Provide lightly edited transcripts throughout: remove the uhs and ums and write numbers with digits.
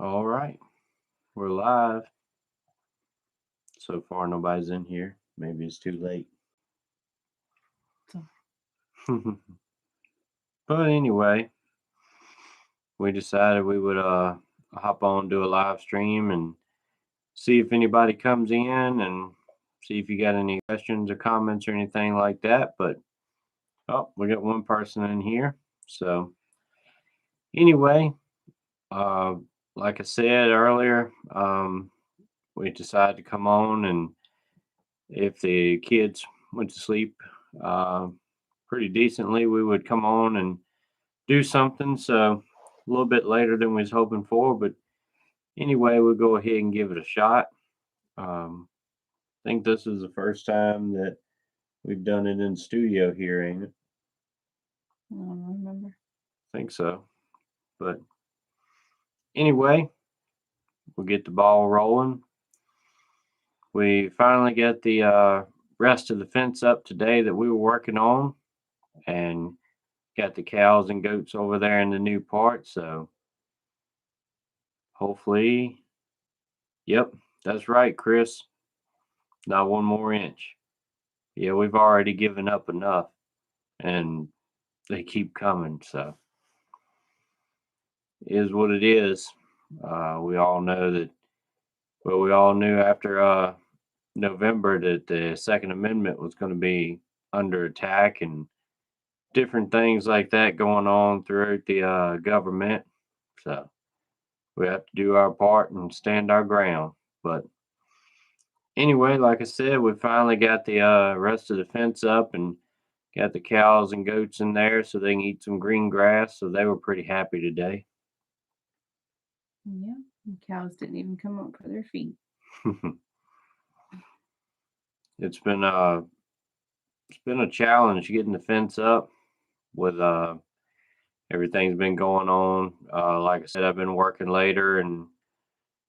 All right, we're live. So far, nobody's in here. Maybe it's too late. So, But anyway, we decided we would hop on, do a live stream, and see if anybody comes in, and see if you got any questions or comments or anything like that. But oh, we got one person in here. So anyway, uh, like I said earlier, we decided to come on, and if the kids went to sleep uh, pretty decently, we would come on and do something. So a little bit later than we was hoping for, but anyway, we'll go ahead and give it a shot. I think this is the first time that we've done it in studio here, ain't it? I don't remember. I think so. But anyway, we'll get the ball rolling. We finally got the rest of the fence up today that we were working on, and got the cows and goats over there in the new part. So hopefully, yep, that's right, Chris. Not one more inch. Yeah, we've already given up enough, and they keep coming. So it is what it is. We all know that. Well, we all knew after November that the Second Amendment was going to be under attack, and different things like that going on throughout the government. So we have to do our part and stand our ground. But anyway, like I said, we finally got the rest of the fence up and got the cows and goats in there so they can eat some green grass. So they were pretty happy today. Yeah, the cows didn't even come up for their feet. it's been it's been a challenge getting the fence up with everything's been going on. Like I said, I've been working later and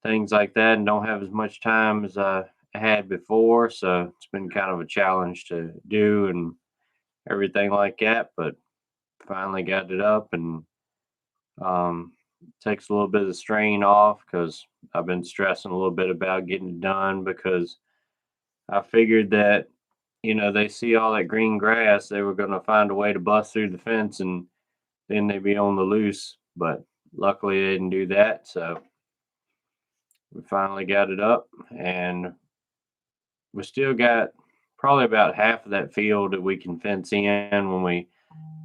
things like that, and don't have as much time as I had before. So it's been kind of a challenge to do and everything like that. But finally got it up, and um, takes a little bit of the strain off because I've been stressing a little bit about getting it done because I figured that they see all that green grass, they were going to find a way to bust through the fence and then they'd be on the loose. But luckily, they didn't do that. So we finally got it up, and we still got probably about half of that field that we can fence in when we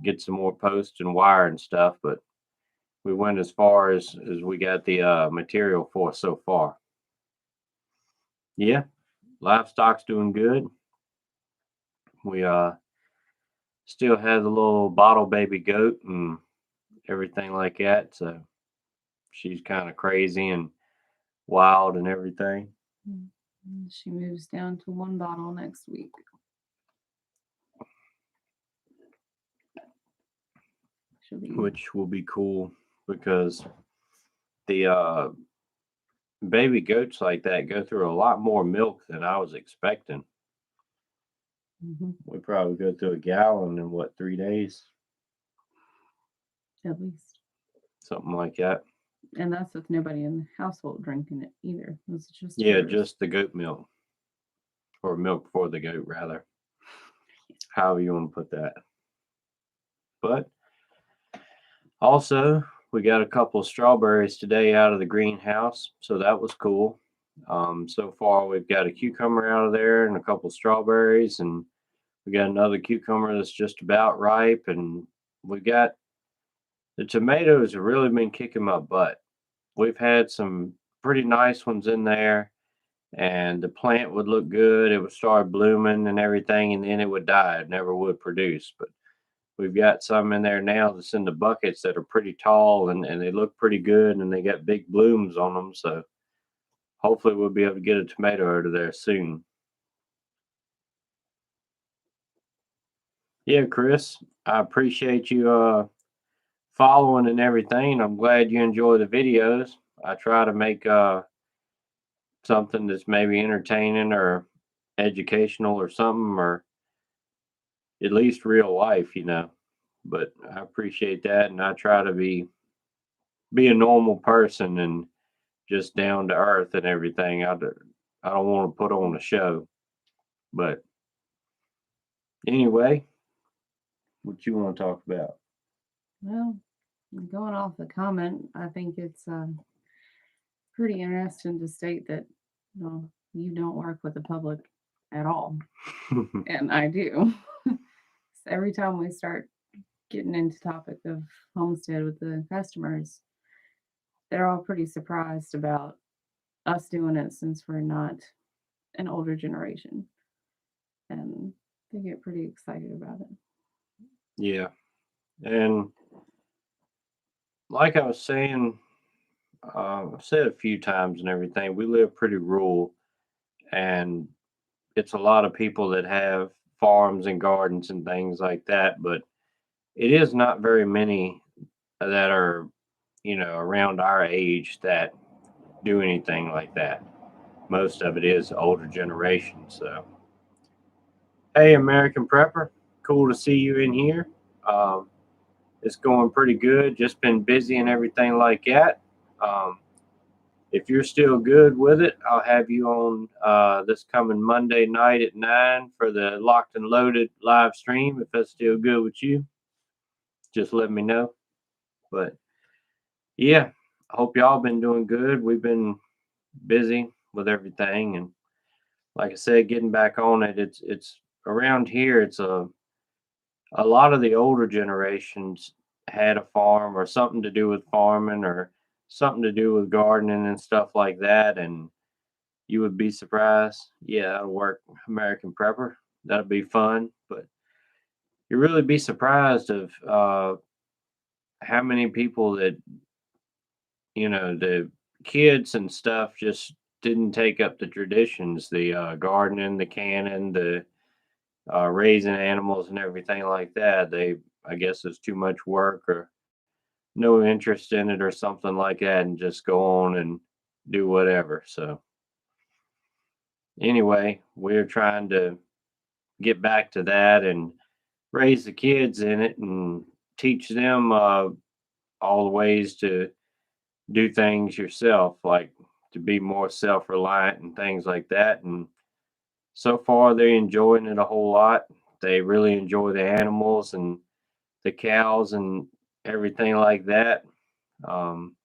get some more posts and wire and stuff. But we went as far as we got the material for so far. Yeah, livestock's doing good. We still have the little bottle baby goat and everything like that. So she's kind of crazy and wild and everything. She moves down to one bottle next week. Which will be cool because the baby goats like that go through a lot more milk than I was expecting. We probably go through a gallon in what, 3 days? At least. Something like that. And that's with nobody in the household drinking it either. It's just Yeah, hers. just the goat milk. Or milk for the goat rather. However you want to put that. But also we got a couple of strawberries today out of the greenhouse, so that was cool. So far we've got a cucumber out of there and a couple of strawberries, and we got another cucumber that's just about ripe, and we got the tomatoes have really been kicking my butt. We've had some pretty nice ones in there, and the plant would look good. It would start blooming and everything, and then it would die. It never would produce. But we've got some in there now that's in the buckets that are pretty tall and they look pretty good and they got big blooms on them. So hopefully we'll be able to get a tomato out of there soon. Yeah, Chris, I appreciate you following and everything. I'm glad you enjoy the videos. I try to make something that's maybe entertaining or educational or something, or at least real life. But I appreciate that, and I try to be a normal person and just down to earth and everything. I don't want to put on a show. But anyway, what you want to talk about? Well, going off the comment, I think it's pretty interesting to state that, well, you don't work with the public at all, and I do. So every time we start getting into topic of Homestead with the customers, they're all pretty surprised about us doing it since we're not an older generation, and they get pretty excited about it. Yeah. And like I was saying, I've said a few times and everything, we live pretty rural, and it's a lot of people that have farms and gardens and things like that, but it is not very many that are, around our age that do anything like that. Most of it is older generation. So, hey, American Prepper, cool to see you in here. Um, it's going pretty good. Just been busy and everything like that. Um, if you're still good with it, I'll have you on this coming Monday night at 9 for the Locked and Loaded live stream. If that's still good with you, just let me know. But yeah, I hope y'all been doing good. We've been busy with everything, and like I said, getting back on it. It's around here. It's a lot of the older generations had a farm or something to do with farming or something to do with gardening and stuff like that, and you would be surprised. Yeah, that'll work, American Prepper. That'll be fun. But you really be surprised of how many people that, the kids and stuff just didn't take up the traditions, the gardening, the canning, the raising animals and everything like that. I guess, it's too much work or no interest in it or something like that and just go on and do whatever. So, anyway, we're trying to get back to that and raise the kids in it and teach them all the ways to do things yourself, like to be more self reliant and things like that. And so far, they're enjoying it a whole lot. They really enjoy the animals and the cows and everything like that. Um,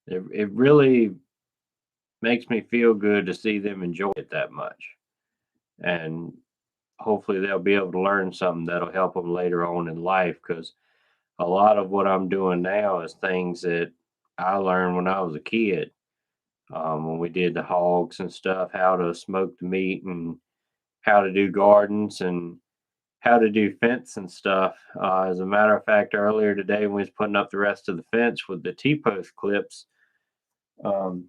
it really makes me feel good to see them enjoy it that much. And hopefully, they'll be able to learn something that'll help them later on in life because a lot of what I'm doing now is things that I learned when I was a kid. When we did the hogs and stuff, how to smoke the meat and how to do gardens and how to do fence and stuff. As a matter of fact, earlier today when we was putting up the rest of the fence with the T-post clips, um,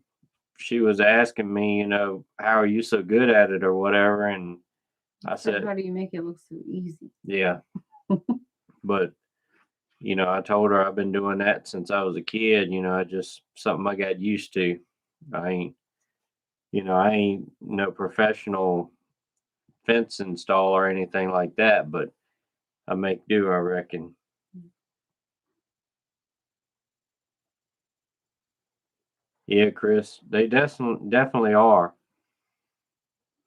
she was asking me, how are you so good at it or whatever, and I So said, how do you make it look so easy? yeah, but I told her I've been doing that since I was a kid. I just something I got used to. I ain't, I ain't no professional fence install or anything like that, but I make do, I reckon. Yeah, Chris, they definitely are.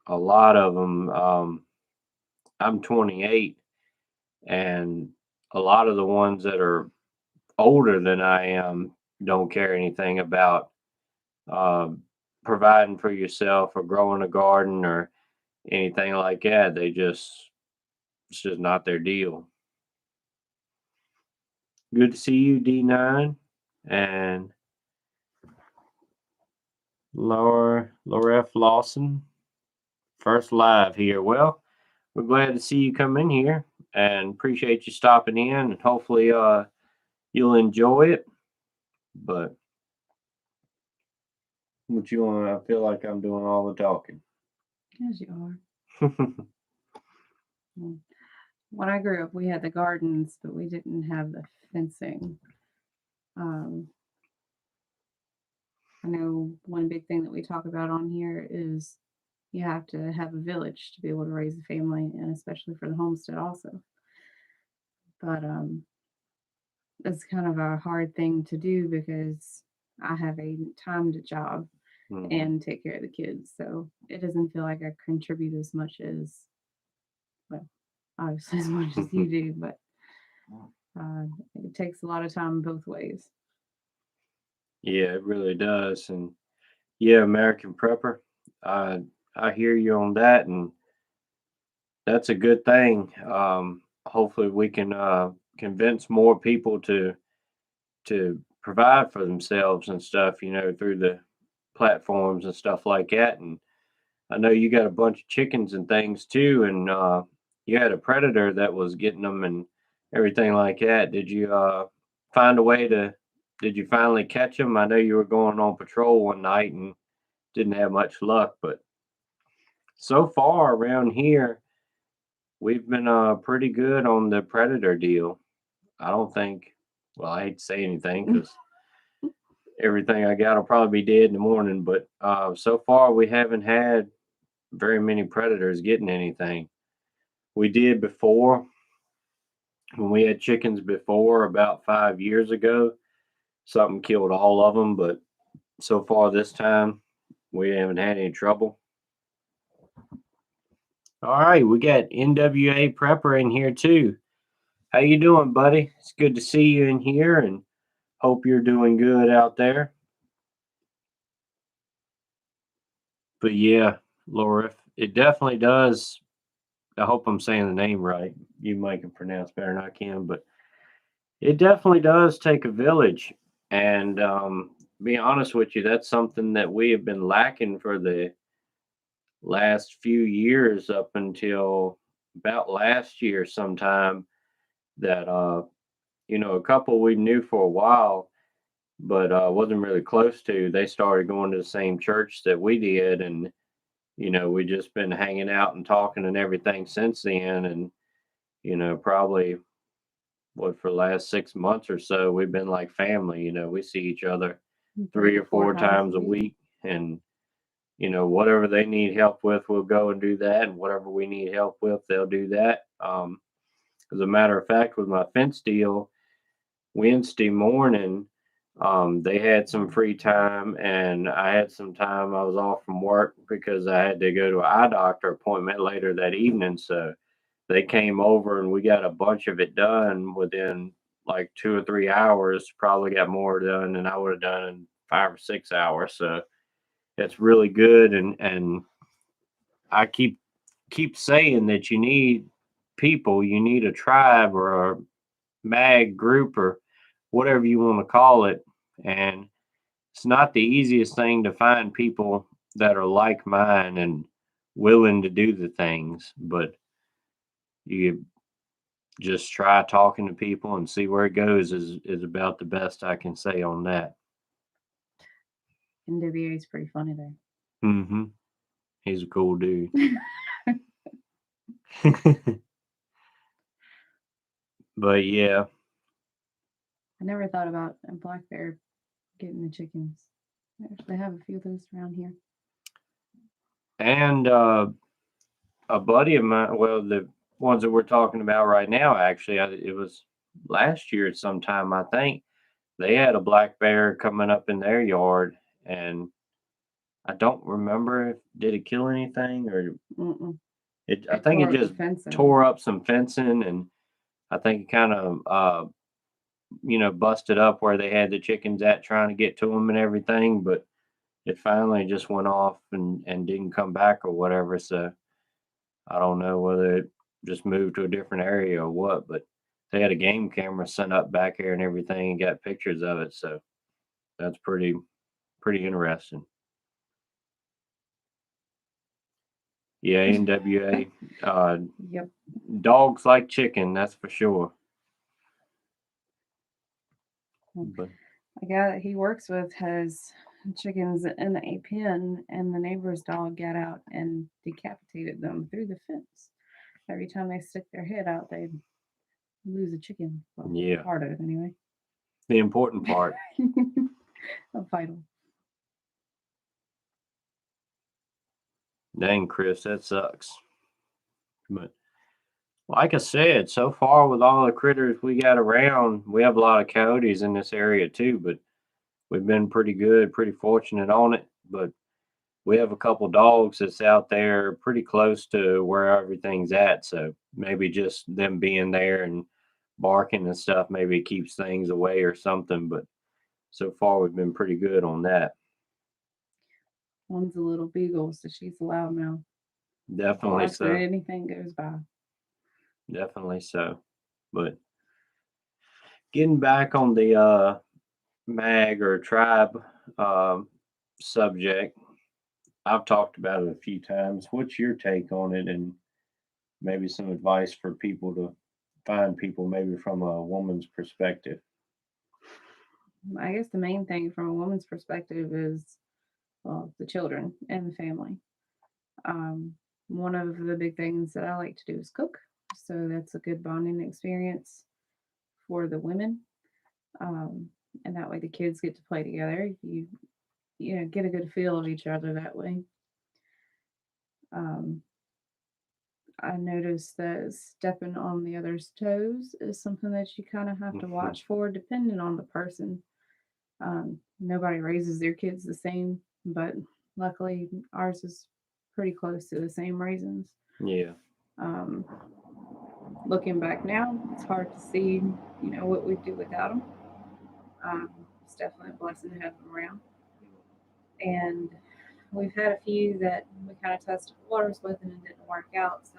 A lot of them. I'm 28, and a lot of the ones that are older than I am don't care anything about um, providing for yourself or growing a garden or anything like that. It's just not their deal. Good to see you, D9 and Laura F. Lawson. First live here. Well, we're glad to see you come in here and appreciate you stopping in and hopefully you'll enjoy it. But what you want, I feel like I'm doing all the talking. Yes, you are. Mm. When I grew up, we had the gardens, but we didn't have the fencing. Um, I know one big thing that we talk about on here is you have to have a village to be able to raise a family, and especially for the homestead also. But it's kind of a hard thing to do because I have a timed job Mhm. and take care of the kids. So it doesn't feel like I contribute as much as, well, obviously as much as you do, but uh, it takes a lot of time both ways. Yeah, it really does. And yeah, American Prepper, I I hear you on that, and that's a good thing. Hopefully, we can convince more people to provide for themselves and stuff. Through the platforms and stuff like that. And I know you got a bunch of chickens and things too, and you had a predator that was getting them and everything like that. Did you find a way to? Did you finally catch them? I know you were going on patrol one night and didn't have much luck, but so far around here, we've been pretty good on the predator deal. I don't think. Well, I hate to say anything because everything I got will probably be dead in the morning, but so far we haven't had very many predators getting anything. We did before when we had chickens before about 5 years ago. Something killed all of them, but so far this time we haven't had any trouble. All right, we got NWA Prepper in here too. How you doing, buddy? It's good to see you in here, and hope you're doing good out there. But yeah, Laura, it definitely does. I hope I'm saying the name right. You might can pronounce better than I can, but it definitely does take a village. And be honest with you, that's something that we have been lacking for the last few years up until about last year sometime. That a couple we knew for a while, but wasn't really close to. They started going to the same church that we did, and we just been hanging out and talking and everything since then. And probably what for the last 6 months or so, we've been like family. We see each other Three three to or four four times a times a week. week, and whatever they need help with, we'll go and do that, and whatever we need help with, they'll do that. As a matter of fact, with my fence deal, Wednesday morning, they had some free time, and I had some time. I was off from work because I had to go to an eye doctor appointment later that evening. So they came over, and we got a bunch of it done within like 2 or 3 hours. Probably got more done than I would have done in 5 or 6 hours. So it's really good, and I keep saying that you need people, you need a tribe or a mag group or whatever you want to call it. And it's not the easiest thing to find people that are like mine and willing to do the things, but you just try talking to people and see where it goes is about the best I can say on that. NWA is pretty funny there. Mhm. He's a cool dude. But yeah, I never thought about a black bear getting the chickens. I actually have a few of those around here. and a buddy of mine, well, the ones that we're talking about right now, actually, it was last year at some time, I think. They had a black bear coming up in their yard, and I don't remember if did it kill anything or Mm-mm. it. I It think it tore up the just fencing. tore up some fencing, and I think it kind of busted up where they had the chickens at trying to get to them and everything. But it finally just went off and didn't come back or whatever. So I don't know whether it just moved to a different area or what, but they had a game camera set up back here and everything and got pictures of it. So that's pretty interesting. Yeah, NWA. Yep. Dogs like chicken, that's for sure. A But guy that he works with has chickens in a pen, and the neighbor's dog got out and decapitated them through the fence. Every time they stick their head out, they lose a chicken. Well, yeah, part of it anyway. the important part. A vital. Dang, Chris, that sucks. But like I said, so far with all the critters we got around, we have a lot of coyotes in this area too. But we've been pretty good, pretty fortunate on it. But we have a couple dogs that's out there pretty close to where everything's at. So maybe just them being there and barking and stuff, maybe it keeps things away or something. But so far, we've been pretty good on that. One's a little beagle, so she's a loudmouth. Definitely Barks at so. anything goes by. Definitely so. But getting back on the mag or tribe um, subject, I've talked about it a few times. What's your take on it, and maybe some advice for people to find people, maybe from a woman's perspective? I guess the main thing from a woman's perspective is, well, the children and the family. Um, One of the big things that I like to do is cook. So that's a good bonding experience for the women. Um, and that way the kids get to play together. You get a good feel of each other that way. Um, I noticed that stepping on the other's toes is something that you kind of have to Mhm. watch for, depending on the person. Nobody raises their kids the same, but luckily ours is pretty close to the same raisins. Yeah. Um, Looking back now, it's hard to see, what we'd do without them. It's definitely a blessing to have them around. And we've had a few that we kind of tested the waters with and it didn't work out. So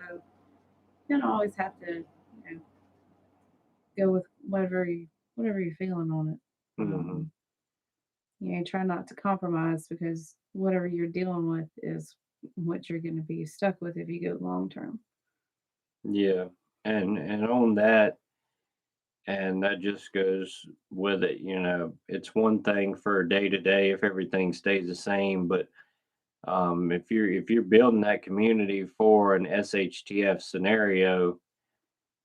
you don't always have to, go with whatever you're feeling on it. Hmm. Try not to compromise because whatever you're dealing with is what you're going to be stuck with if you go long term. Yeah. And on that, and that just goes with it. It's one thing for day to day if everything stays the same, but if you're building that community for an SHTF scenario,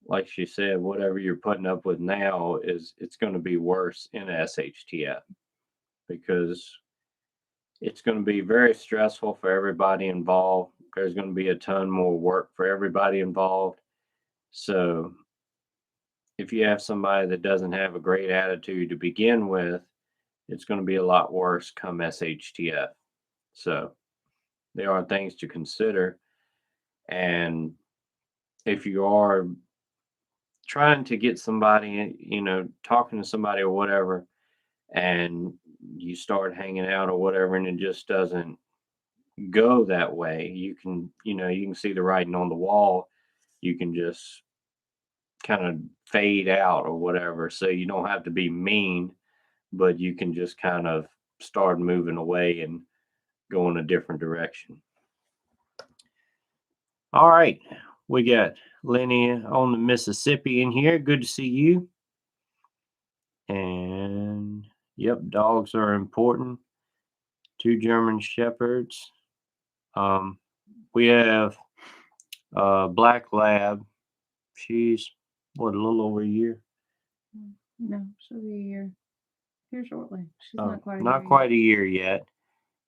like she said, whatever you're putting up with now is it's going to be worse in SHTF because it's going to be very stressful for everybody involved. There's going to be a ton more work for everybody involved. So if you have somebody that doesn't have a great attitude to begin with, it's going to be a lot worse come SHTF. So there are things to consider. And if you are trying to get somebody, talking to somebody or whatever, and you start hanging out or whatever, and it just doesn't go that way, you can see the writing on the wall. You can just kind of fade out or whatever. So you don't have to be mean, but you can just kind of start moving away and go in a different direction. All right. We got Lenny on the Mississippi in here. Good to see you. And yep, dogs are important. Two German Shepherds. Um, we have Black Lab. She's what, a little over a year? No, she'll be here shortly. She's Oh, not quite a year not yet. quite a year yet.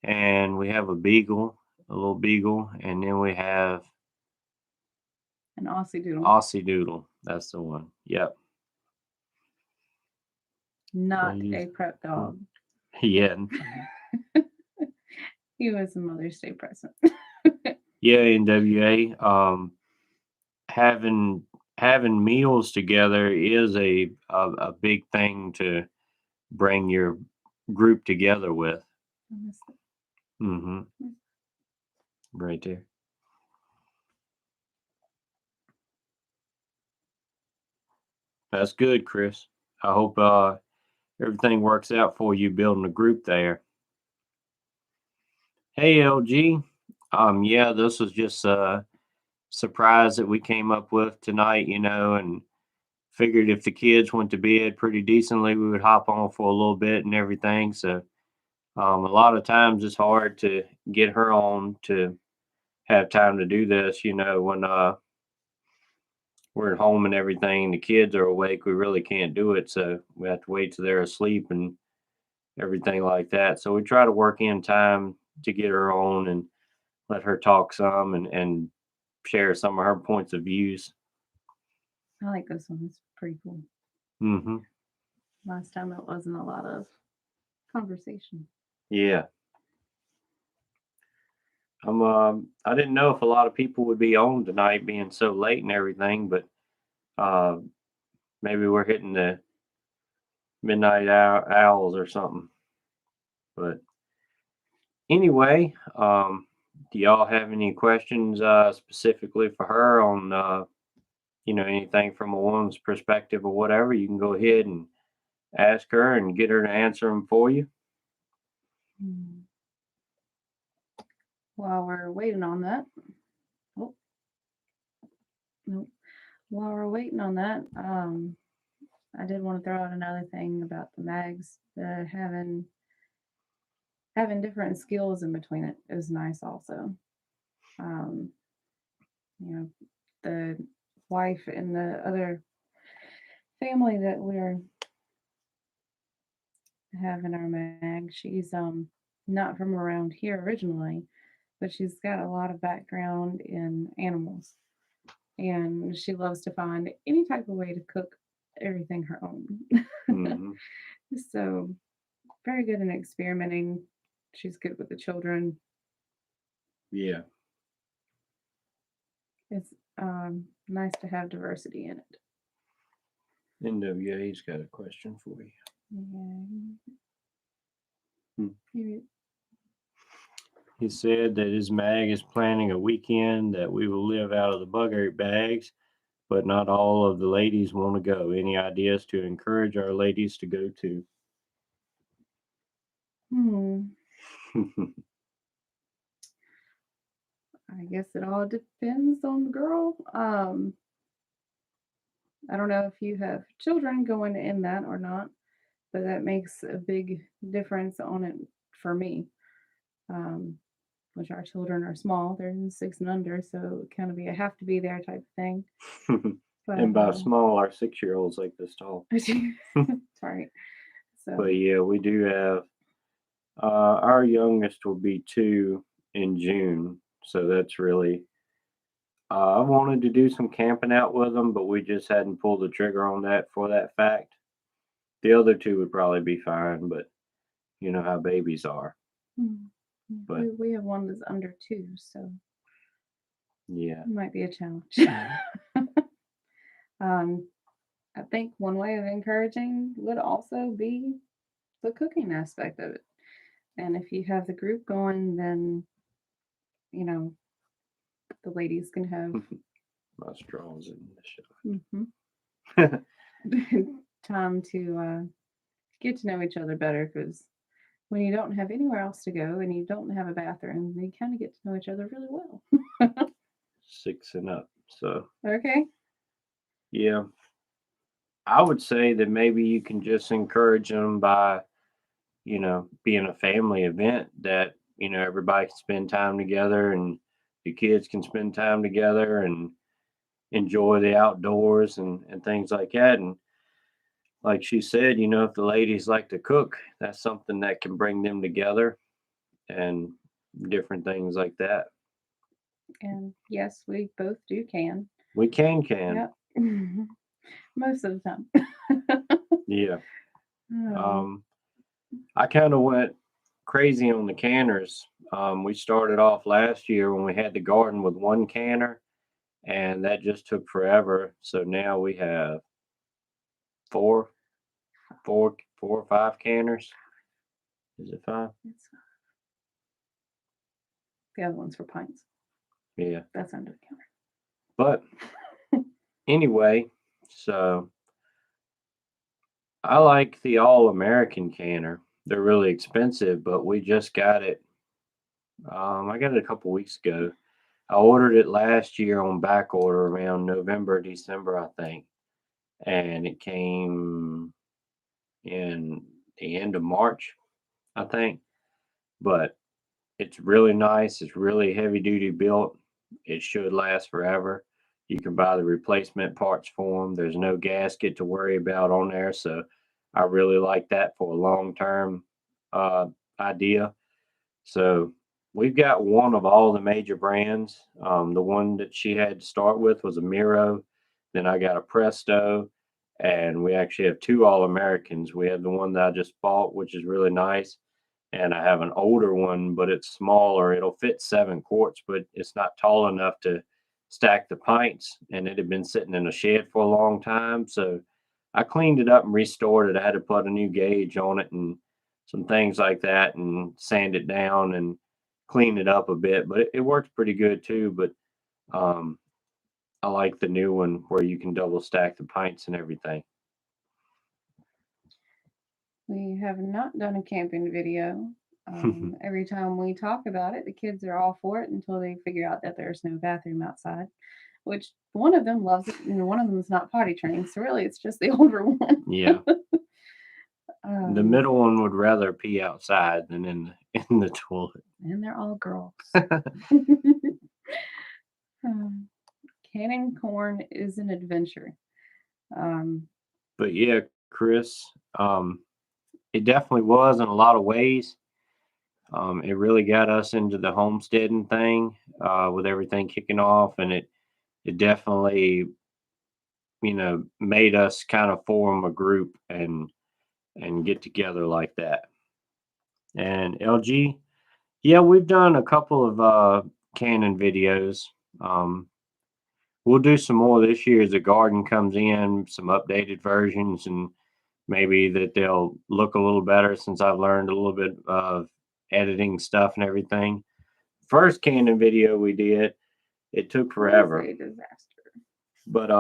And we have a beagle, a little beagle, and then we have An Aussie Doodle, Aussie Doodle. That's the one. Yep. not Please. a prep dog. Yeah. He was a Mother's Day present. Yeah, NWA. Having having meals together is a big thing to bring your group together with. Hmm. Right there. That's good, Chris. I hope everything works out for you building a group there. Hey, LG. Yeah, this was just a surprise that we came up with tonight, and figured if the kids went to bed pretty decently, we would hop on for a little bit and everything. So, a lot of times it's hard to get her on to have time to do this, when we're at home and everything, the kids are awake, we really can't do it. So we have to wait till they're asleep and everything like that. So we try to work in time to get her on and let her talk some and share some of her points of views. I like this one. It's pretty cool. Hmm. Last time it wasn't a lot of. conversation. Yeah. I didn't know if a lot of people would be on tonight being so late and everything, but uh, maybe we're hitting the midnight owls or something. But anyway, do y'all have any questions specifically for her on anything from a woman's perspective or whatever? You can go ahead and ask her and get her to answer them for you. Mm. While we're waiting on that, oh no, while we're waiting on that, I did want to throw out another thing about the mags. Having different skills in between it is nice also. Um, you know, the wife in the other family that we're having our mag, she's not from around here originally, but she's got a lot of background in animals. And she loves to find any type of way to cook everything her own. Hmm. So very good in experimenting. She's good with the children. Yeah. It's nice to have diversity in it. NWA's got a question for you. Yeah. Hmm. Maybe- He said that his mag is planning a weekend that we will live out of the bug bags, but not all of the ladies want to go. Any ideas to encourage our ladies to go to? Hmm. I guess it all depends on the girl. I don't know if you have children going in that or not, but that makes a big difference on it for me. Um, which our children are small, they're 6 and under, so it kind of be a have to be there type of thing. But And by small, our 6-year-olds like this tall. right. But So yeah, we do have our youngest will be 2 in June, so that's really. I wanted to do some camping out with them, but we just hadn't pulled the trigger on that for that fact. The other two would probably be fine, but you know how babies are. mm, But we have one that's under 2, so yeah. it might be a challenge. um, I think one way of encouraging would also be the cooking aspect of it. And if you have the group going, then you know the ladies can have My straws in mhm, the shot. time to get to know each other better. Because when you don't have anywhere else to go and you don't have a bathroom, you kind of get to know each other really well. 6 and up. So Okay. yeah, I would say that maybe you can just encourage them by being a family event that everybody can spend time together and the kids can spend time together and enjoy the outdoors and things like that. And like she said, if the ladies like to cook, that's something that can bring them together and different things like that. And yes, we both do can. We can. Yep. Most of the time. Yeah. Oh. Um, I kind of went crazy on the canners. We started off last year when we had the garden with one canner, and that just took forever. So now we have four, four or five canners. Is it five? It's, the other one's for pints. Yeah. That's under the counter. But anyway, so I like the All American canner. They're really expensive, but we just got it. I got it a couple weeks ago. I ordered it last year on back order around November, December, I think, and it came in the end of March, I think. But it's really nice. It's really heavy duty built. It should last forever. You can buy the replacement parts for them. There's no gasket to worry about on there. So I really like that for a long term uh, idea. So we've got one of all the major brands. The one that she had to start with was a Miro. Then I got a Presto. and we actually have two All-Americans. We have the one that I just bought, which is really nice, and I have an older one, but it's smaller. It'll fit 7 quarts, but it's not tall enough to stack the pints, and it had been sitting in a shed for a long time. So I cleaned it up and restored it. I had to put a new gauge on it and some things like that, and sand it down and clean it up a bit. But it works pretty good too. But um, I like the new one where you can double stack the pints and everything. We have not done a camping video. Every time we talk about it, the kids are all for it until they figure out that there's no bathroom outside, which one of them loves it and one of them is not potty trained. So really, it's just the older one. Yeah. The um, middle one would rather pee outside than in the toilet. and they're all girls. Um, Canning corn is an adventure. Um, But yeah, Chris, it definitely was in a lot of ways. It really got us into the homesteading thing with everything kicking off, and it definitely made us kind of form a group and get together like that. And LG, yeah, we've done a couple of Canon videos. Um, we'll do some more this year as the garden comes in, some updated versions, and maybe that they'll look a little better since I've learned a little bit of editing stuff and everything. First Canon video we did, it took forever, a disaster. but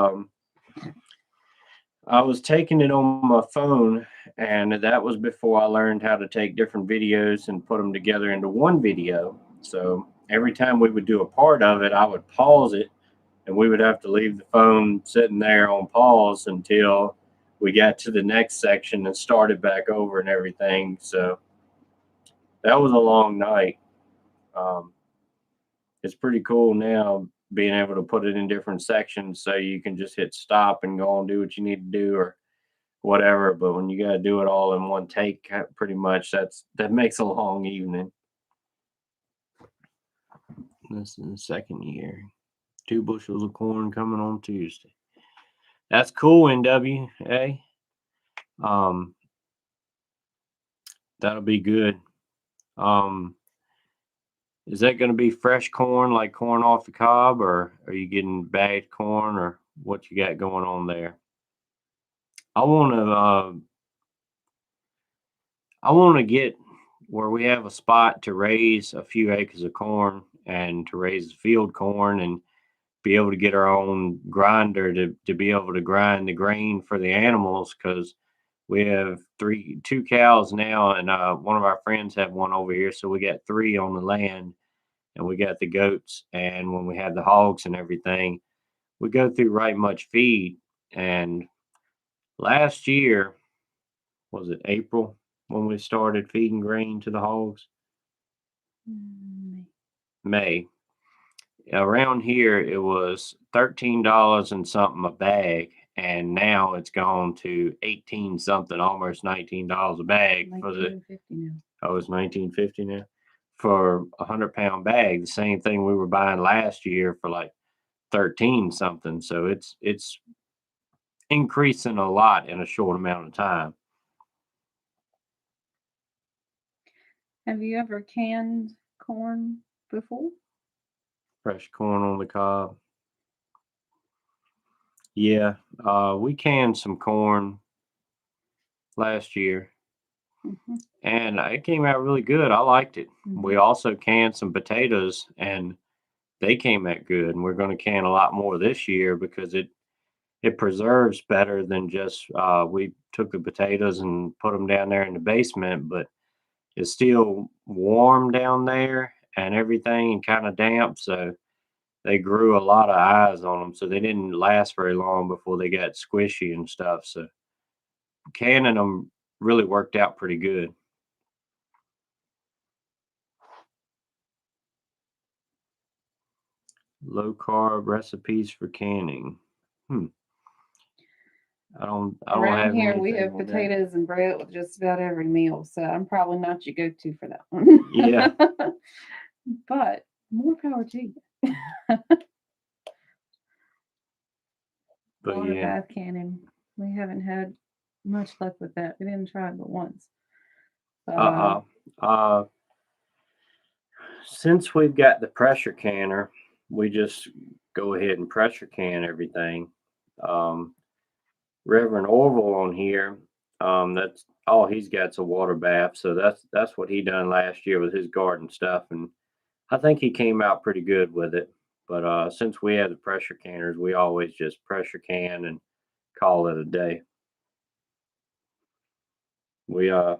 I was taking it on my phone, and that was before I learned how to take different videos and put them together into one video. So every time we would do a part of it, I would pause it, and we would have to leave the phone sitting there on pause until we got to the next section and started back over and everything. So that was a long night. Um, it's pretty cool now being able to put it in different sections so you can just hit stop and go and do what you need to do or whatever. But when you got to do it all in one take, pretty much that makes a long evening. This is the second year. 2 bushels of corn coming on Tuesday. That's cool, NWA. Um, that'll be good. Um, is that going to be fresh corn, like corn off the cob, or are you getting bagged corn, or what you got going on there? I want to. I want to get where we have a spot to raise a few acres of corn and to raise field corn and be able to get our own grinder to be able to grind the grain for the animals because we have two cows now, and one of our friends have one over here, so we got three on the land, and we got the goats, and when we have the hogs and everything, we go through right much feed. And last year, was it April when we started feeding grain to the hogs? May. Around here, it was $13 and something a bag, and now it's gone to 18 something, almost $19 a bag for the. 1950 now. Oh, it's 1950 now for a 100-pound bag. The same thing we were buying last year for like 13 something. So it's increasing a lot in a short amount of time. Have you ever canned corn before? Fresh corn on the cob. Yeah, we canned some corn last year, and it came out really good. I liked it. We also canned some potatoes, and they came out good. And we're going to can a lot more this year because it preserves better than just we took the potatoes and put them down there in the basement, but it's still warm down there and everything and kind of damp. So they grew a lot of eyes on them. So they didn't last very long before they got squishy and stuff. So canning them really worked out pretty good. Low carb recipes for canning. I don't Around have here, we anything have on that. potatoes and bread with just about every meal, so I'm probably not your go-to for that one. Yeah. But more power to you. But Water yeah, bath cannon. We haven't had much luck with that. We didn't try it but once. Uh, Uh-uh. Uh, since we've got the pressure canner, we just go ahead and pressure can everything. Um, Reverend Orville on here, that's all he's got's a water bath. So that's what he done last year with his garden stuff, and I think he came out pretty good with it. But since we have the pressure canners, we always just pressure can and call it a day. We uh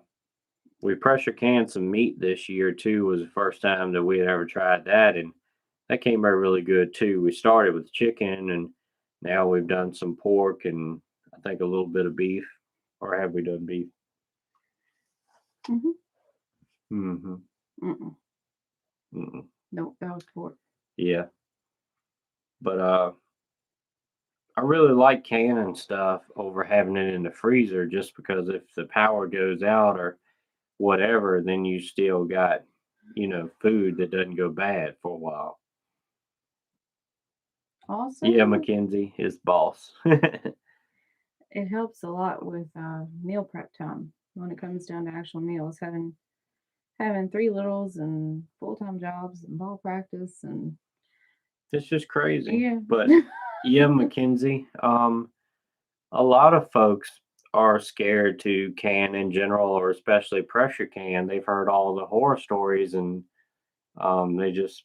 we pressure canned some meat this year too. Was the first time that we had ever tried that, and that came out really good too. We started with chicken, and now we've done some pork and I think a little bit of beef. Or have we done beef? mhm. Mm-hmm. Mm-mm. Mm-mm. Nope, that was pork. Yeah, but I really like canning stuff over having it in the freezer, just because if the power goes out or whatever, then you still got, food that doesn't go bad for a while. Yeah, Also, Mackenzie, his boss. it helps a lot with meal prep time when it comes down to actual meals. Having three littles and full time jobs and ball practice and It's just crazy. yeah. But yeah, Mackenzie, a lot of folks are scared to can in general, or especially pressure can. They've heard all the horror stories, and they just,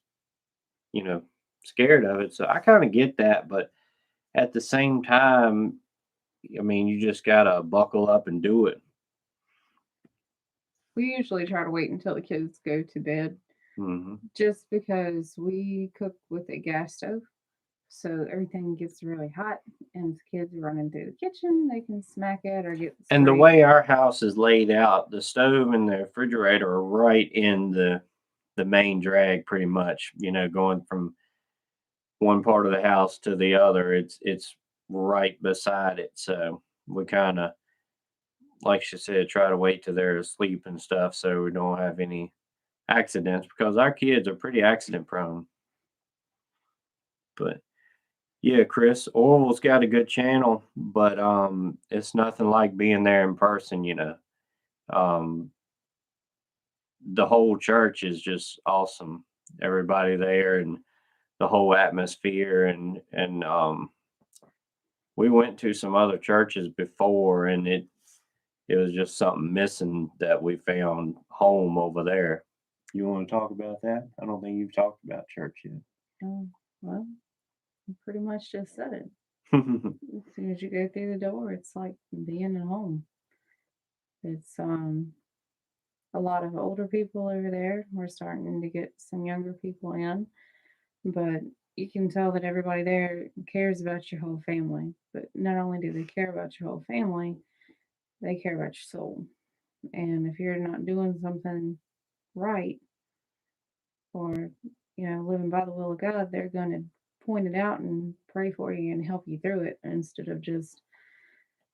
you know, scared of it. So I kind of get that, but at the same time, I mean, you just gotta buckle up and do it. We usually try to wait until the kids go to bed Hmm. just because we cook with a gas stove. So everything gets really hot, and if the kids are running through the kitchen, they can smack it or get And the sprayed. way our house is laid out, the stove and the refrigerator are right in the main drag, pretty much. Going from one part of the house to the other, it's right beside it. So we kind of, like she said, try to wait till they're asleep and stuff, so we don't have any accidents, because our kids are pretty accident prone. But yeah, Chris, Orville's got a good channel, but it's nothing like being there in person. Um, the whole church is just awesome. Everybody there and the whole atmosphere, and we went to some other churches before, and it was just something missing that we found home over there. You want to talk about that? I don't think you've talked about church Oh, well, you pretty much just said it. yet. As soon as you go through the door, it's like being at home. It's a lot of older people over there. We're starting to get some younger people in, but you can tell that everybody there cares about your whole family. But not only do they care about your whole family, they care about your soul. And if you're not doing something right or, living by the will of God, they're going to point it out and pray for you and help you through it instead of just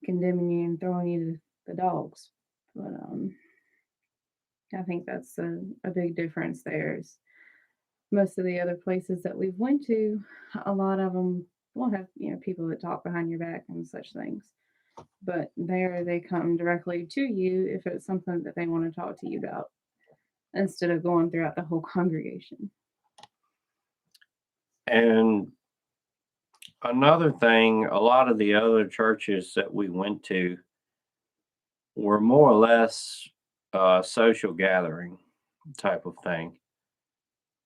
condemning you and throwing you to the dogs. But I think that's a big difference there. Is most of the other places that we've went to, a lot of them won't have people that talk behind your back and such things. But there they come directly to you if it's something that they want to talk to you about instead of going throughout the whole congregation. And another thing, a lot of the other churches that we went to were more or less social gathering type of thing.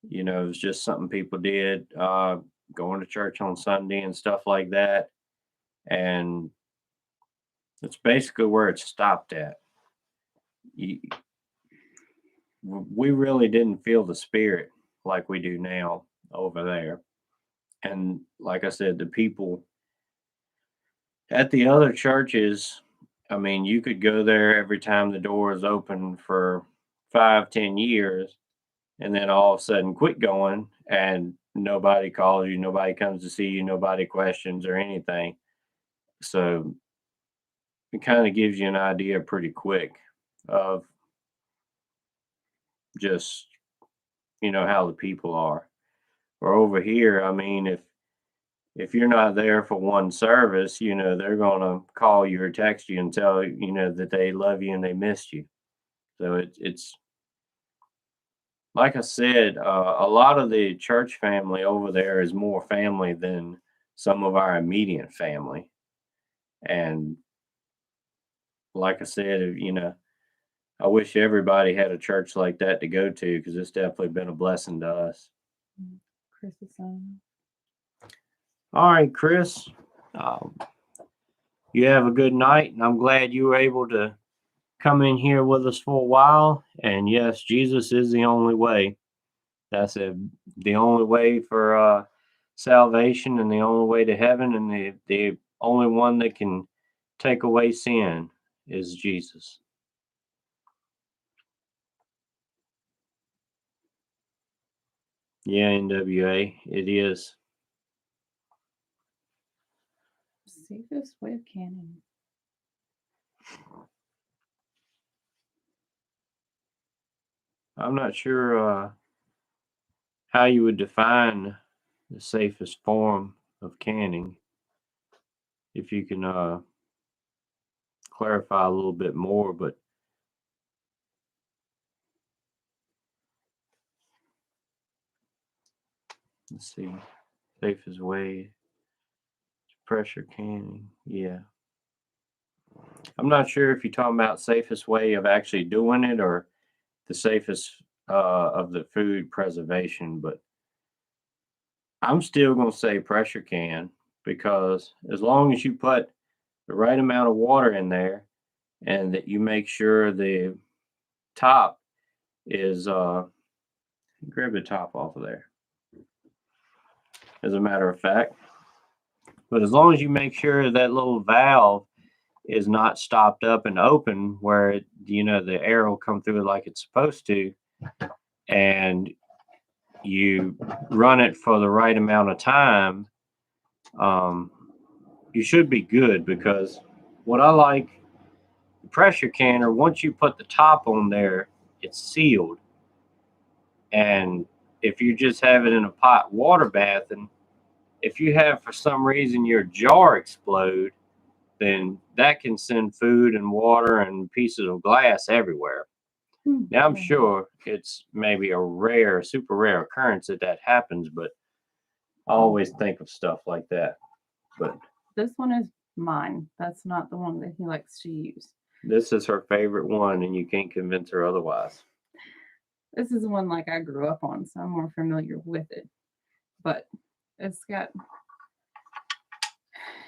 It was just something people did, going to church on Sunday and stuff like that. And it's basically where it stopped at. You, we really didn't feel the spirit like we do now over there. And like I said, the people at the other churches, I mean, you could go there every time the door is open for 5, 10 years, and then all of a sudden quit going, and nobody calls you, nobody comes to see you, nobody questions or anything. So it kind of gives you an idea pretty quick of just how the people are. Or over here, I mean, if if you're not there for one service, they're gonna call you or text you and tell that they love you and they missed you. So it's like I said, a lot of the church family over there is more family than some of our immediate family. And like I said, I wish everybody had a church like that to go to because it's definitely been a blessing to us. Mm, Chris is on. All right, Chris, um, you have a good night, and I'm glad you were able to come in here with us for a while. And yes, Jesus is the only way. That's the only way for salvation and the only way to heaven, and the only one that can take away sin is Jesus. Yeah, NWA, it is. Safest way of canning. I'm not sure how you would define the safest form of canning. If you can clarify a little bit more, but let's see. Safest way to pressure canning. Yeah. I'm not sure if you're talking about safest way of actually doing it or the safest of the food preservation, but I'm still going to say pressure can because as long as you put the right amount of water in there and that you make sure the top is grab the top off of there, as a matter of fact. But as long as you make sure that little valve is not stopped up and open where the air will come through it like it's supposed to, and you run it for the right amount of time, um, you should be good because what I like, the pressure canner, once you put the top on there, it's sealed. And if you just have it in a pot water bath, and if you have for some reason your jar explode, then that can send food and water and pieces of glass everywhere. Now I'm Yeah. sure it's maybe a rare, super rare occurrence that happens, but I Oh, always think of stuff like that. But this one is mine. That's not the one that he likes to use. this is her favorite one, and you can't convince her otherwise. This is the one like I grew up on, so I'm more familiar with it. But it's got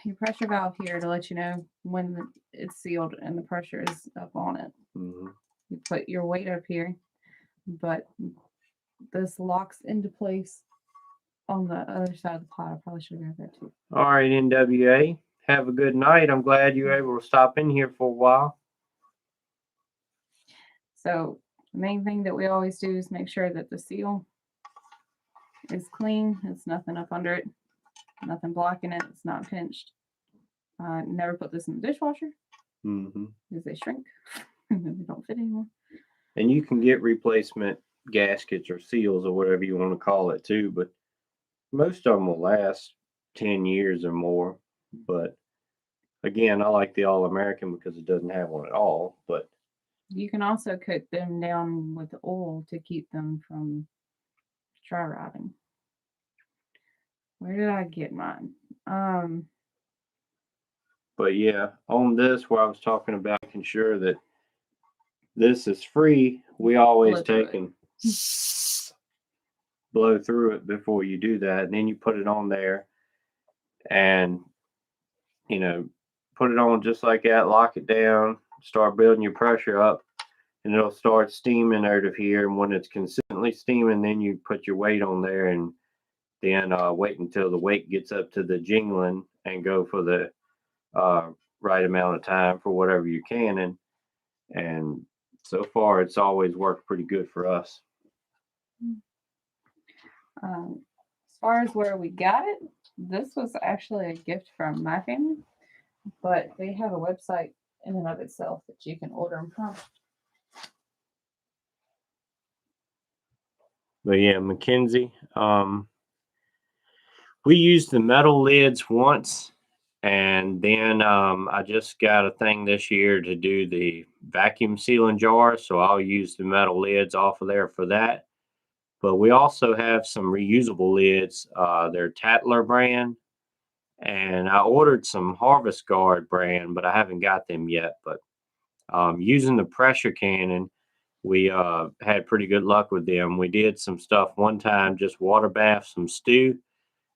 your pressure valve here to let you know when it's sealed and the pressure is up on it. Hmm. You put your weight up here, but this locks into place on the other side of the pot. I probably should have grabbed that too. All right, NWA, have a good night. I'm glad you were able to stop in here for a while. So the main thing that we always do is make sure that the seal is clean. There's nothing up under it, nothing blocking it. It's not pinched. Never put this in the dishwasher Hmm. because they shrink and then they don't fit anymore. And you can get replacement gaskets or seals or whatever you want to call it too, but most of them will last 10 years or more. But again, I like the All American because it doesn't have one at all. But You can also coat them down with oil to keep them from dry rotting. Where did I get mine? but yeah, on this where I was talking about making sure that this is free, we always Blow through take it. and blow through it before you do that, and then you put it on there and you know put it on just like that, lock it down, start building your pressure up, and it'll start steaming out of here. And when it's consistently steaming, then you put your weight on there, and then wait until the weight gets up to the jingling and go for the uh, right amount of time for whatever you're canning. And so far, it's always worked pretty good for us. As far as where we got it, this was actually a gift from my family, but they have a website in and of itself that you can order them from. But yeah, Mackenzie, We used the metal lids once, and then I just got a thing this year to do the vacuum sealing jars, so I'll use the metal lids off of there for that. But we also have some reusable lids. They're Tatler brand, and I ordered some Harvest Guard brand, but I haven't got them yet. But using the pressure cannon, we had pretty good luck with them. We did some stuff one time, just water bath some stew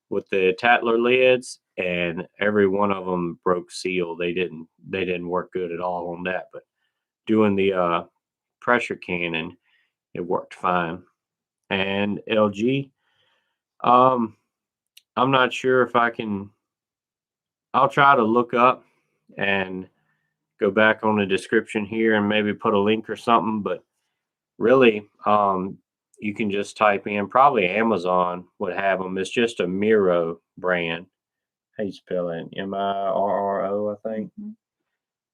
with the Tatler lids, and every one of them broke seal. They didn't work good at all on that. But doing the pressure cannon, it worked fine. And LG, um, I'm not sure if I can. I'll try to look up and go back on the description here and maybe put a link or something. But really, you can just type in, probably Amazon would have them. It's just a Miro brand. How you spell it? Mirro, I think.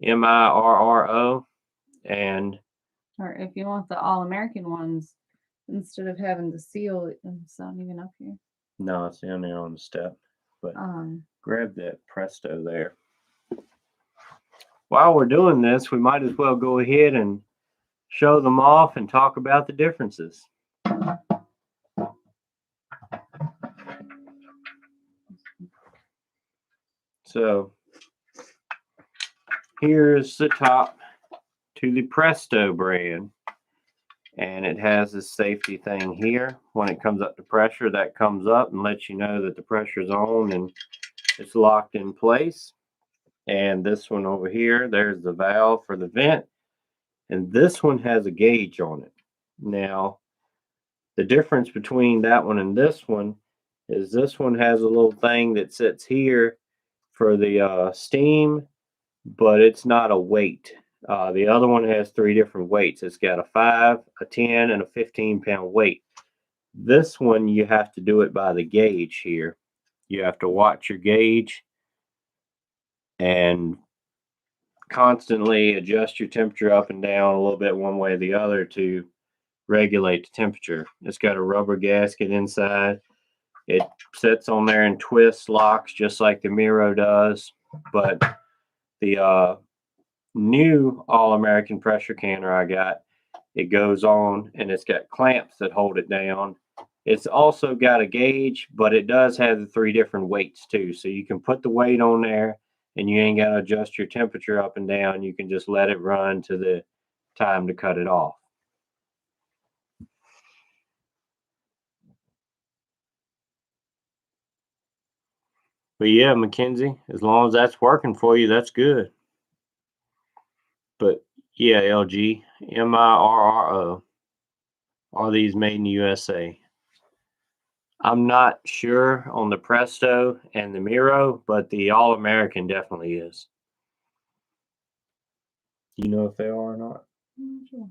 Mirro. And Or if you want the all American ones, instead of having the seal, it's not even up here. no, it's down there on the step. But grab that Presto there. While we're doing this, we might as well go ahead and show them off and talk about the differences. So here's the top to the Presto brand, and it has this safety thing here. When it comes up to pressure, that comes up and lets you know that the pressure's on and it's locked in place. And this one over here, there's the valve for the vent, and this one has a gauge on it. Now, the difference between that one and this one is this one has a little thing that sits here for the steam, but it's not a weight. The other one has three different weights. It's got a 5, a 10, and a 15-pound weight. This one, you have to do it by the gauge here. You have to watch your gauge and constantly adjust your temperature up and down a little bit one way or the other to regulate the temperature. It's got a rubber gasket inside. It sits on there and twists, locks just like the Miro does. But the new All-American pressure canner I got, it goes on and it's got clamps that hold it down. It's also got a gauge, but it does have the 3 different weights too. So you can put the weight on there and you ain't got to adjust your temperature up and down. You can just let it run to the time to cut it off. But yeah, Mackenzie, as long as that's working for you, that's good. But yeah, LG, Mirro, are these made in the USA? I'm not sure on the Presto and the Miro, but the All American definitely is. Do you know if they are or not? Sure.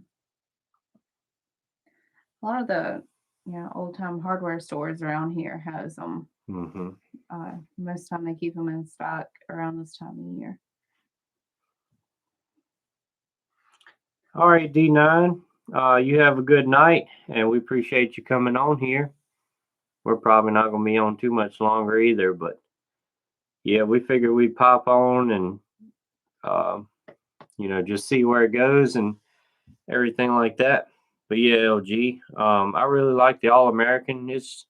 A lot of the old time hardware stores around here has them. Most time they keep them in stock around this time of year. All right, D9, you have a good night, and we appreciate you coming on here. We're probably not going to be on too much longer either, but yeah, we figured we'd pop on and just see where it goes and everything like that. But yeah, LG, I really like the All American. It's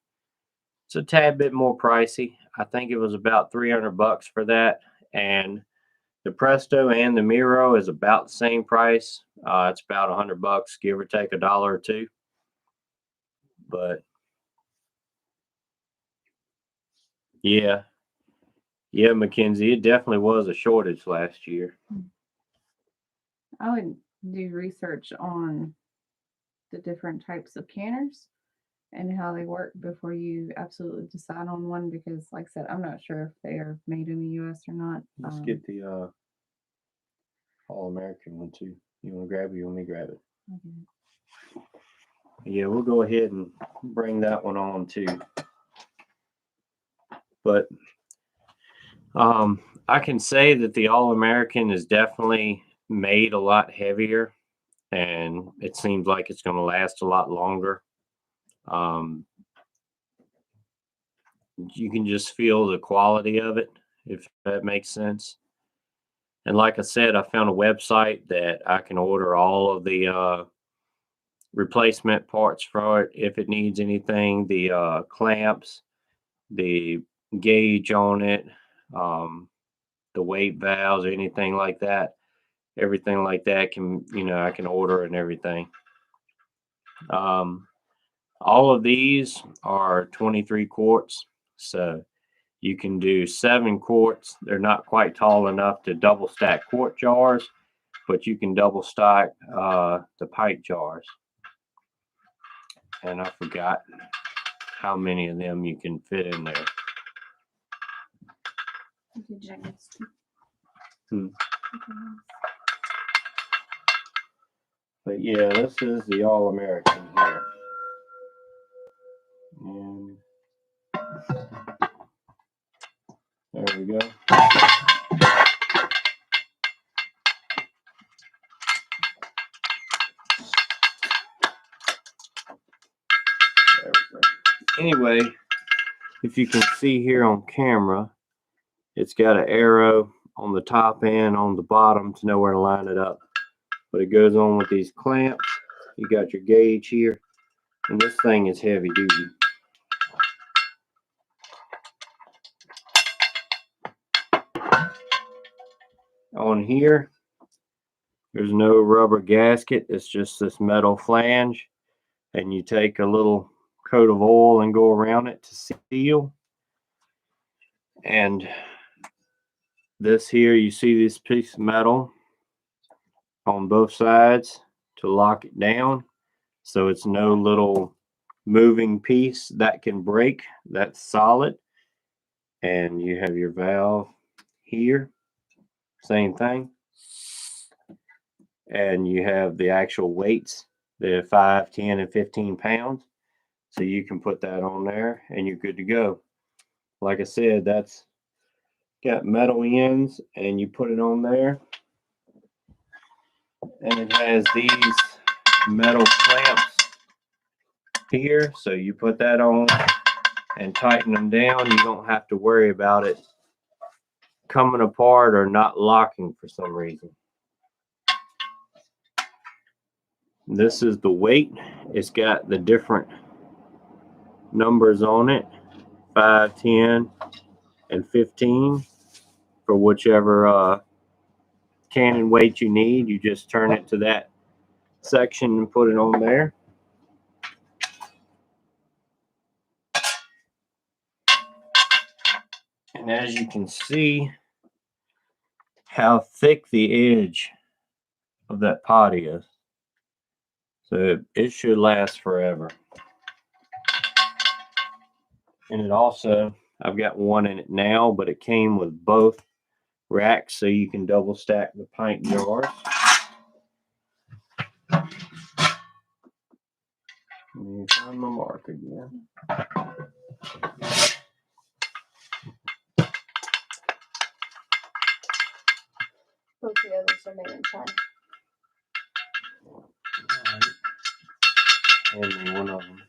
a tad bit more pricey. I think it was about $300 for that, and the Presto and the Miro is about the same price. It's about $100, give or take $1 or $2. But yeah, Mackenzie, it definitely was a shortage last year. I would do research on the different types of canners and how they work before you absolutely decide on one, because like I said, I'm not sure if they are made in the US or not. Let's get the All American one too. You want to grab it? You want me to grab it? Okay. Yeah, we'll go ahead and bring that one on too. But I can say that the All American is definitely made a lot heavier, and it seems like it's going to last a lot longer. You can just feel the quality of it, if that makes sense. And like I said, I found a website that I can order all of the replacement parts for it if it needs anything, the clamps, the gauge on it, um, the weight valves, or anything like that. Everything like that can, I can order and everything. Um, all of these are 23 quarts, so you can do 7 quarts. They're not quite tall enough to double stack quart jars, but you can double stack the pint jars. And I forgot how many of them you can fit in there. Hmm. But yeah, this is the All-American here. And there we go. There we go. Anyway, if you can see here on camera, it's got an arrow on the top and on the bottom to know where to line it up. But it goes on with these clamps. You got your gauge here, and this thing is heavy duty. On here, there's no rubber gasket. It's just this metal flange, and you take a little coat of oil and go around it to seal. And this here, you see this piece of metal on both sides to lock it down, so it's no little moving piece that can break. That's solid. And you have your valve here, same thing. And you have the actual weights, the 5, 10, and 15 pounds. So you can put that on there and you're good to go. Like I said, that's got metal ends, and you put it on there, and it has these metal clamps here. So you put that on and tighten them down. You don't have to worry about it coming apart or not locking for some reason. This is the weight. It's got the different numbers on it, 5, 10, and 15 for whichever cannon weight you need. You just turn it to that section and put it on there. And as you can see how thick the edge of that pot is. So it should last forever. And it also, I've got one in it now, but it came with both racks, so you can double stack the pint jars. Let me find my mark again. Both the others are made in China. And one of them.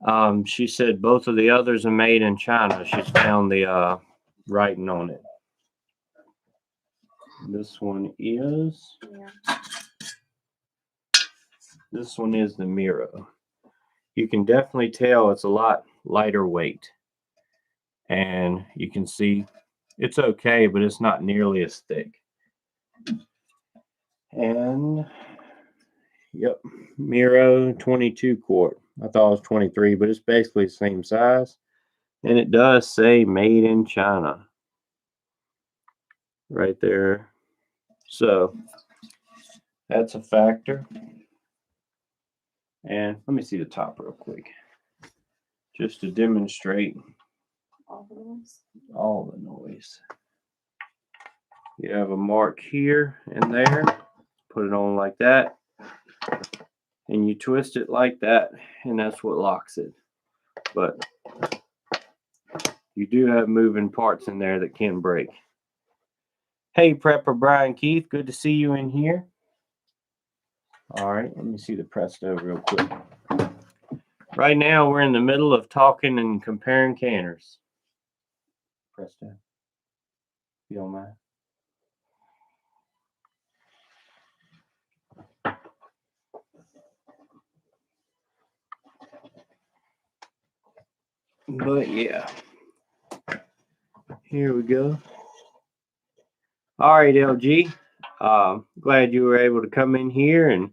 And she said both of the others are made in China. She's found the writing on it. This one is. Yeah. This one is the Miro. You can definitely tell it's a lot lighter weight. And you can see it's okay, but it's not nearly as thick. And yep, Miro 22 quart. I thought it was 23, but it's basically the same size. And it does say made in China right there. So that's a factor. And let me see the top real quick, just to demonstrate all the noise. You have a mark here and there. Put it on like that, and you twist it like that, and that's what locks it. But you do have moving parts in there that can break. Hey, Prepper Brian Keith, good to see you in here. All right, let me see the Presto real quick. Right now, we're in the middle of talking and comparing canners. Press down, if you don't mind. But yeah, here we go. All right, LG. Glad you were able to come in here, and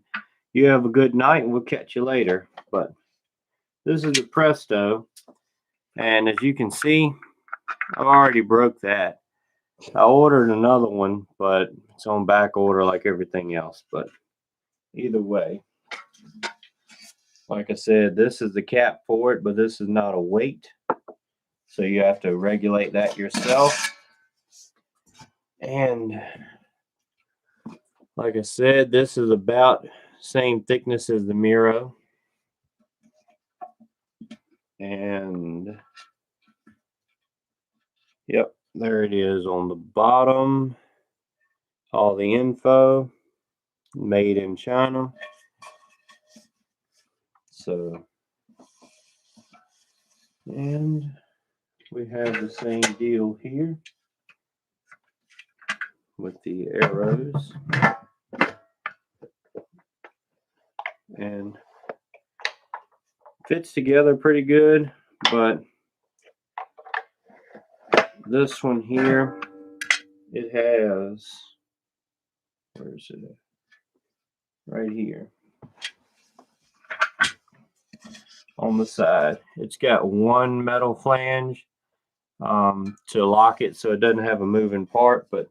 you have a good night, and we'll catch you later. But this is the Presto, and as you can see, I've already broke that. I ordered another one, but it's on back order like everything else. But either way, like I said, this is the cap for it, but this is not a weight. So you have to regulate that yourself. And like I said, this is about same thickness as the Miro. And yep, there it is on the bottom. All the info, made in China. So, and we have the same deal here with the arrows. And fits together pretty good, but this one here, it has, where is it? Right here on the side. It's got one metal flange to lock it so it doesn't have a moving part, but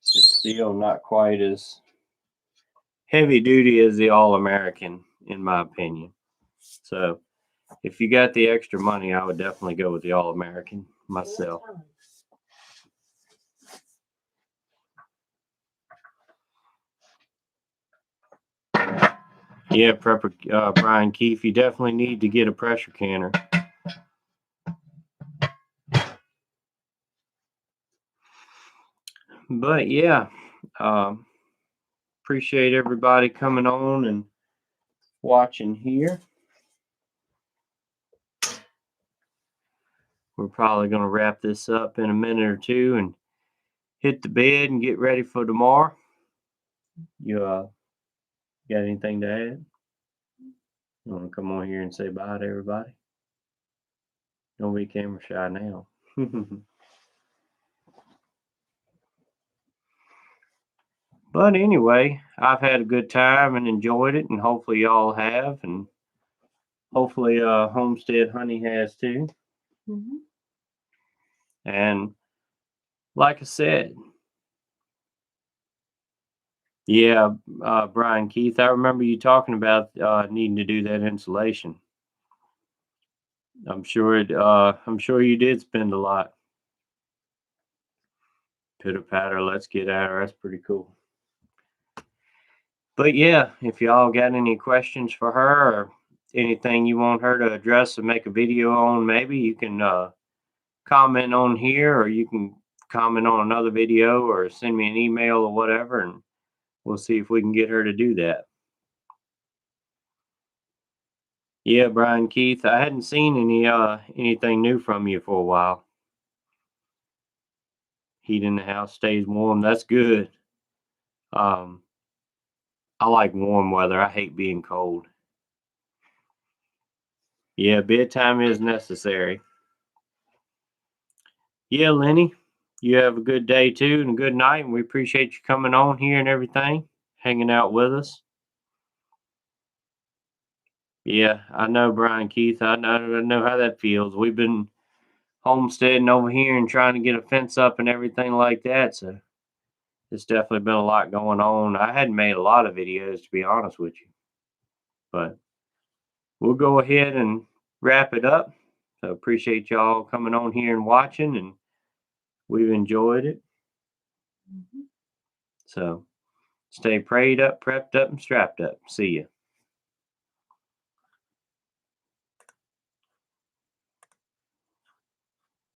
it's still not quite as heavy duty as the All-American, in my opinion. So if you got the extra money, I would definitely go with the All-American myself. Yeah, Prepper Brian Keefe, you definitely need to get a pressure canner. But yeah, appreciate everybody coming on and watching here. We're probably going to wrap this up in a minute or two and hit the bed and get ready for tomorrow. You got anything to add? You want to come on here and say bye to everybody? Don't be camera shy now. But anyway, I've had a good time and enjoyed it, and hopefully y'all have, and hopefully Homestead Honey has too. Mm-hmm. And like I said, yeah, Brian Keith, I remember you talking about needing to do that insulation. I'm sure you did spend a lot. Pitter patter, let's get at her. That's pretty cool. But yeah, if y'all got any questions for her or anything you want her to address and make a video on, maybe you can comment on here, or you can comment on another video or send me an email or whatever, and we'll see if we can get her to do that. Yeah, Brian Keith, I hadn't seen anything new from you for a while. Heat in the house stays warm. That's good. I like warm weather. I hate being cold. Yeah, bedtime is necessary. Yeah, Lenny, you have a good day too and a good night, and we appreciate you coming on here and everything, hanging out with us. Yeah, I know, Brian Keith. I know how that feels. We've been homesteading over here and trying to get a fence up and everything like that. So it's definitely been a lot going on. I hadn't made a lot of videos, to be honest with you, but we'll go ahead and wrap it up. So appreciate y'all coming on here and watching, and we've enjoyed it. Mm-hmm. So stay prayed up, prepped up, and strapped up. See ya.